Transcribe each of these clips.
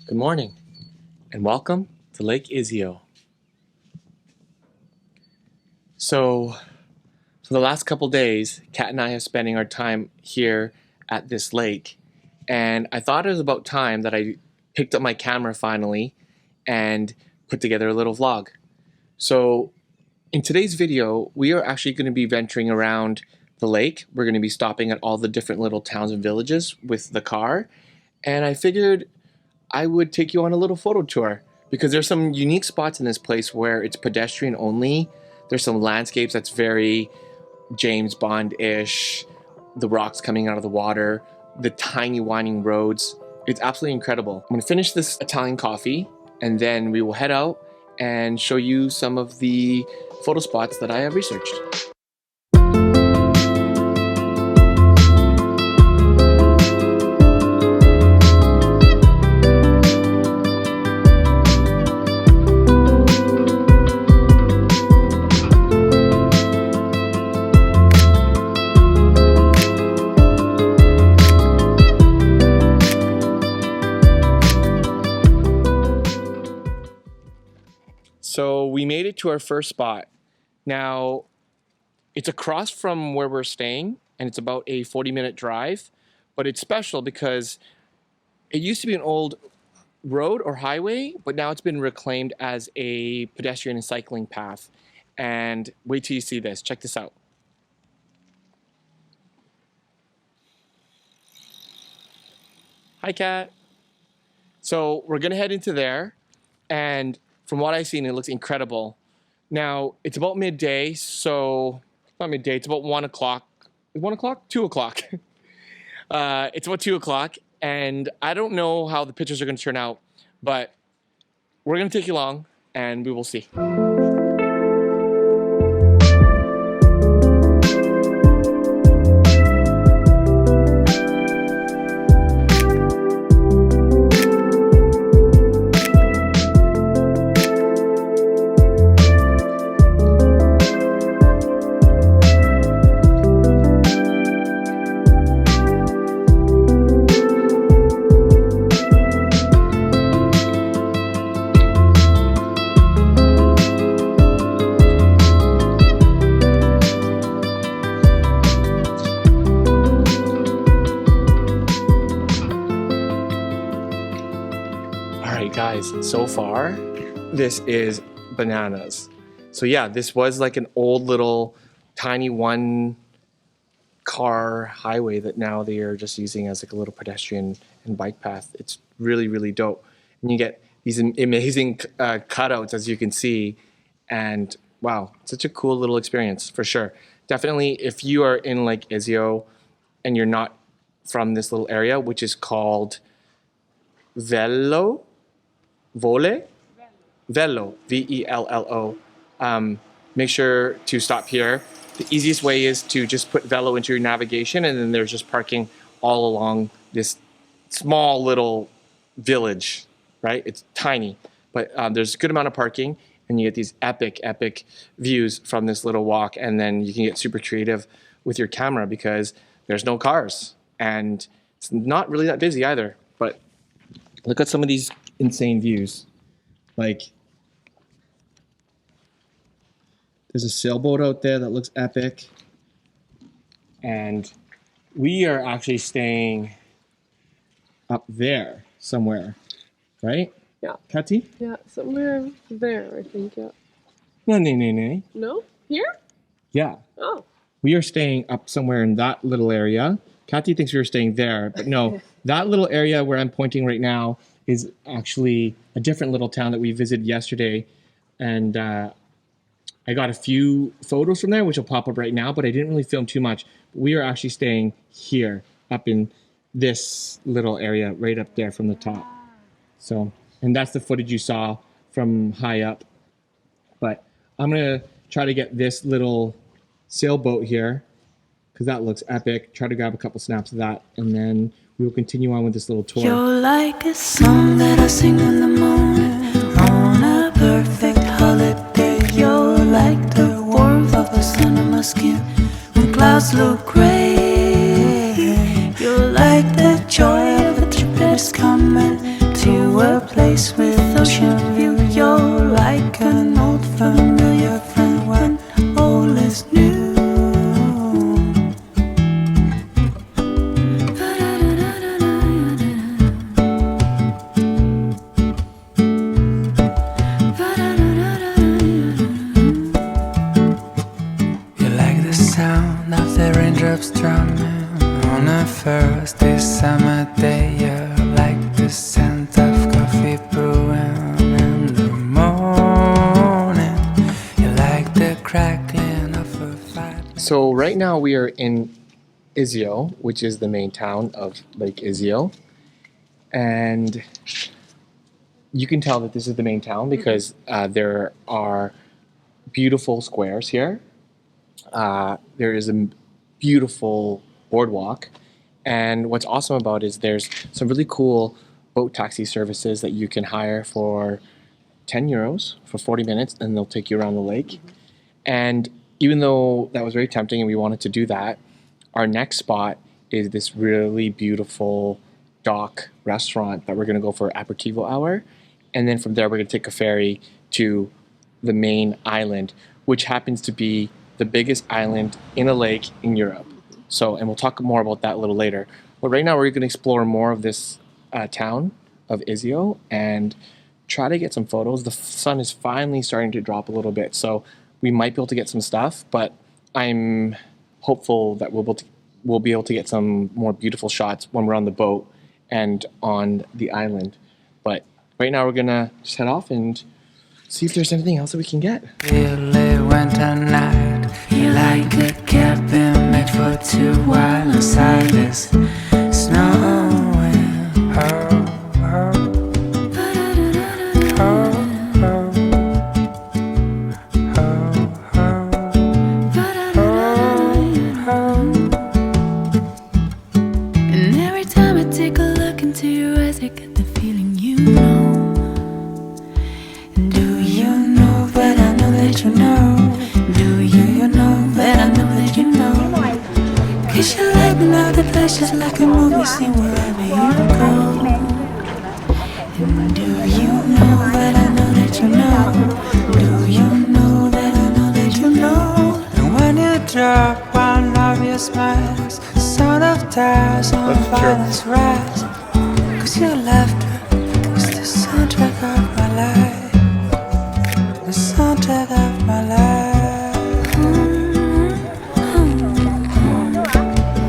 Good morning, and welcome to Lake Iseo. So, for the last couple days, Kat and I have spending our time here at this lake, and I thought it was about time that I picked up my camera finally and put together a little vlog. So, in today's video, we are actually going to be venturing around the lake. We're going to be stopping at all the different little towns and villages with the car, and I figured I would take you on a little photo tour because there's some unique spots in this place where it's pedestrian only. There's some landscapes that's very James Bond-ish, the rocks coming out of the water, the tiny winding roads. It's absolutely incredible. I'm gonna finish this Italian coffee and then we will head out and show you some of the photo spots that I have researched. So we made it to our first spot. Now, it's across from where we're staying, and it's about a 40-minute drive, but it's special because it used to be an old road or highway, but now it's been reclaimed as a pedestrian and cycling path. And wait till you see this. Check this out. Hi, Kat. So we're gonna head into there, and from what I've seen, it looks incredible. Now, it's about midday, so, not midday, it's about 1 o'clock. 1 o'clock? 2 o'clock. It's about 2 o'clock, and I don't know how the pictures are gonna turn out, but we're gonna take you along, and we will see. Guys, so far, this is bananas. So yeah, this was like an old little tiny one-car highway that now they are just using as like a little pedestrian and bike path. It's really, really dope. And you get these amazing cutouts, as you can see. And wow, such a cool little experience for sure. Definitely, if you are in Lake Iseo and you're not from this little area, which is called Vello, Vello, V-E-L-L-O. Make sure to stop here. The easiest way is to just put Vello into your navigation, and then there's just parking all along this small little village, right? It's tiny, but there's a good amount of parking, and you get these epic views from this little walk, and then you can get super creative with your camera because there's no cars, and it's not really that busy either. But look at some of these insane views. Like, there's a sailboat out there that looks epic, and we are actually staying up there somewhere, right? Yeah. Kati? Yeah, somewhere there, I think, yeah. No. No? Here? Yeah. Oh. We are staying up somewhere in that little area. Kati thinks we were staying there, but no. That little area where I'm pointing right now is actually a different little town that we visited yesterday, and I got a few photos from there, which will pop up right now, but I didn't really film too much. We are actually staying here, up in this little area, right up there from the top. So, and that's the footage you saw from high up. But I'm gonna try to get this little sailboat here, because that looks epic. Try to grab a couple snaps of that, and then we will continue on with this little tour. You're like a song that I sing in the morning on a perfect holiday. You're like the warmth of the sun on my skin when clouds look gray. You're like the joy of a trip that is coming to a place with ocean view. You're like an old familiar friend when all is new. You like the sound of the raindrops drumming on a first this summer day. You like the scent of coffee brewing in the morning. You like the crackling of a fire. So right now we are in Iseo, which is the main town of Lake Iseo. And you can tell that this is the main town because there are beautiful squares here. There is a beautiful boardwalk. And what's awesome about it is there's some really cool boat taxi services that you can hire for 10 euros for 40 minutes, and they'll take you around the lake. And even though that was very tempting and we wanted to do that, our next spot is this really beautiful dock restaurant that we're going to go for aperitivo hour. And then from there, we're going to take a ferry to the main island, which happens to be the biggest island in a lake in Europe. So, and we'll talk more about that a little later. But right now, we're going to explore more of this town of Iseo and try to get some photos. The sun is finally starting to drop a little bit, so we might be able to get some stuff. But I'm hopeful that we'll be able to get some more beautiful shots when we're on the boat and on the island. But right now, we're gonna just head off and see if there's anything else that we can get. Really winter night. You like a cabin made for two while inside is snowing. Oh, oh. And every time I take a look into your eyes, I get the feeling you know. Do you know that I know that you know? Do you know that I know that you know? Cause you light me up the places like a movie scene wherever you go. And do you know that I know that you know? Do you know that I know that you know? And when you drop one of your smiles, the sound of tears on violence rise. Cause your laughter is the soundtrack of my life. The soundtrack of my life.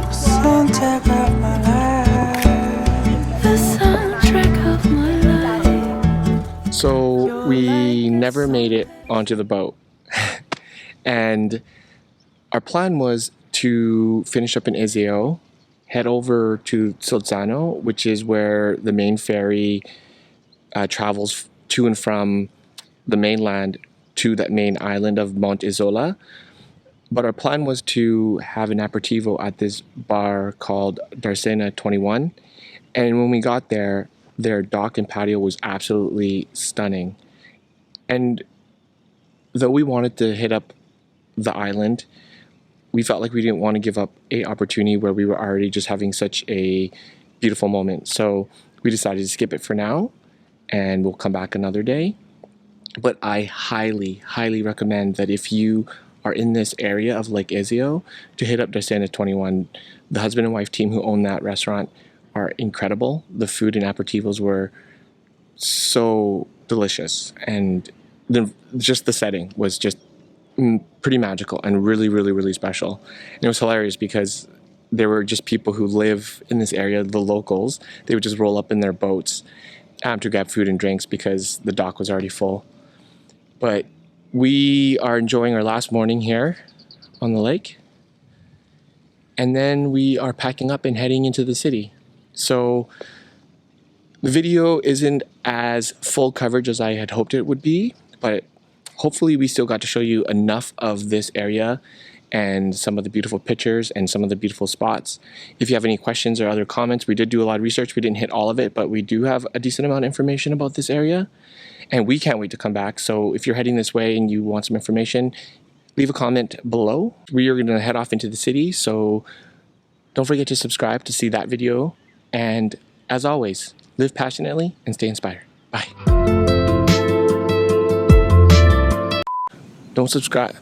The soundtrack of my life. The soundtrack of my life. So we never made it onto the boat. And our plan was to finish up in Iseo, head over to Solzano, which is where the main ferry travels to and from the mainland to that main island of Mount Isola. But our plan was to have an aperitivo at this bar called Darsena 21. And when we got there, their dock and patio was absolutely stunning. And though we wanted to hit up the island, we felt like we didn't want to give up an opportunity where we were already just having such a beautiful moment. So we decided to skip it for now, and we'll come back another day. But I highly, highly recommend that if you are in this area of Lake Iseo, to hit up Darsena 21. The husband and wife team who own that restaurant are incredible. The food and aperitivos were so delicious, and just the setting was just pretty magical and really, really, really special. And it was hilarious because there were just people who live in this area, the locals. They would just roll up in their boats to grab food and drinks because the dock was already full. But we are enjoying our last morning here on the lake. And then we are packing up and heading into the city. So the video isn't as full coverage as I had hoped it would be, but hopefully we still got to show you enough of this area and some of the beautiful pictures and some of the beautiful spots. If you have any questions or other comments, we did do a lot of research. We didn't hit all of it, but we do have a decent amount of information about this area, and we can't wait to come back. So if you're heading this way and you want some information, leave a comment below. We are going to head off into the city, so don't forget to subscribe to see that video. And as always, live passionately and stay inspired. Bye. Don't subscribe.